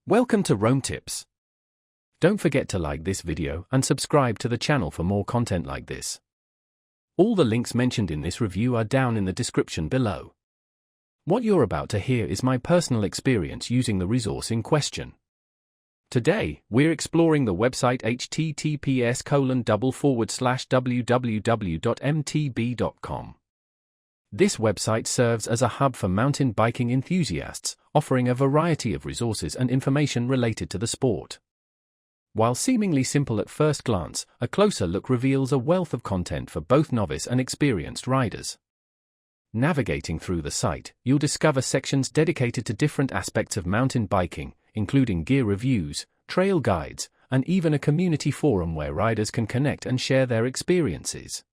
Welcome to Rome Tips. Don't forget to like this video and subscribe to the channel for more content like this. All the links mentioned in this review are down in the description below. What you're about to hear is my personal experience using the resource in question. Today, we're exploring the website https://www.mtb.com. This website serves as a hub for mountain biking enthusiasts, offering a variety of resources and information related to the sport. While seemingly simple at first glance, a closer look reveals a wealth of content for both novice and experienced riders. Navigating through the site, you'll discover sections dedicated to different aspects of mountain biking, including gear reviews, trail guides, and even a community forum where riders can connect and share their experiences.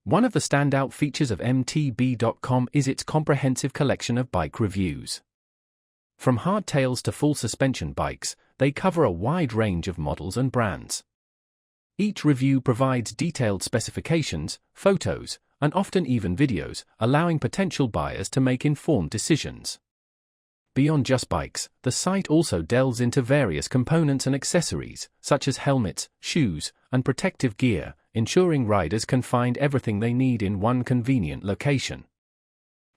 One of the standout features of MTB.com is its comprehensive collection of bike reviews. From hardtails to full suspension bikes, they cover a wide range of models and brands. Each review provides detailed specifications, photos, and often even videos, allowing potential buyers to make informed decisions. Beyond just bikes, the site also delves into various components and accessories, such as helmets, shoes, and protective gear, ensuring riders can find everything they need in one convenient location.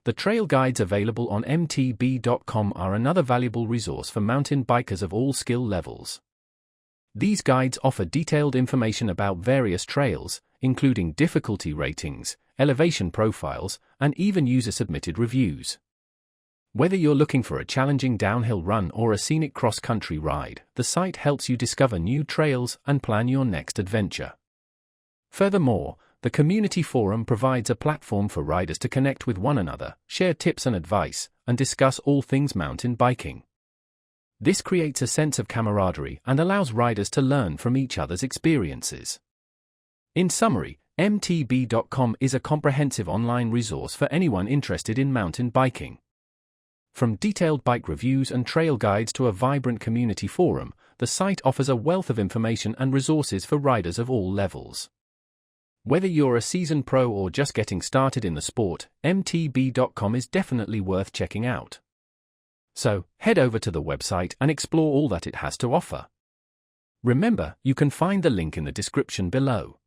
The trail guides available on mtb.com are another valuable resource for mountain bikers of all skill levels. These guides offer detailed information about various trails, including difficulty ratings, elevation profiles, and even user-submitted reviews. Whether you're looking for a challenging downhill run or a scenic cross-country ride, the site helps you discover new trails and plan your next adventure. Furthermore, the community forum provides a platform for riders to connect with one another, share tips and advice, and discuss all things mountain biking. This creates a sense of camaraderie and allows riders to learn from each other's experiences. In summary, MTB.com is a comprehensive online resource for anyone interested in mountain biking. From detailed bike reviews and trail guides to a vibrant community forum, the site offers a wealth of information and resources for riders of all levels. Whether you're a seasoned pro or just getting started in the sport, MTB.com is definitely worth checking out. So, head over to the website and explore all that it has to offer. Remember, you can find the link in the description below.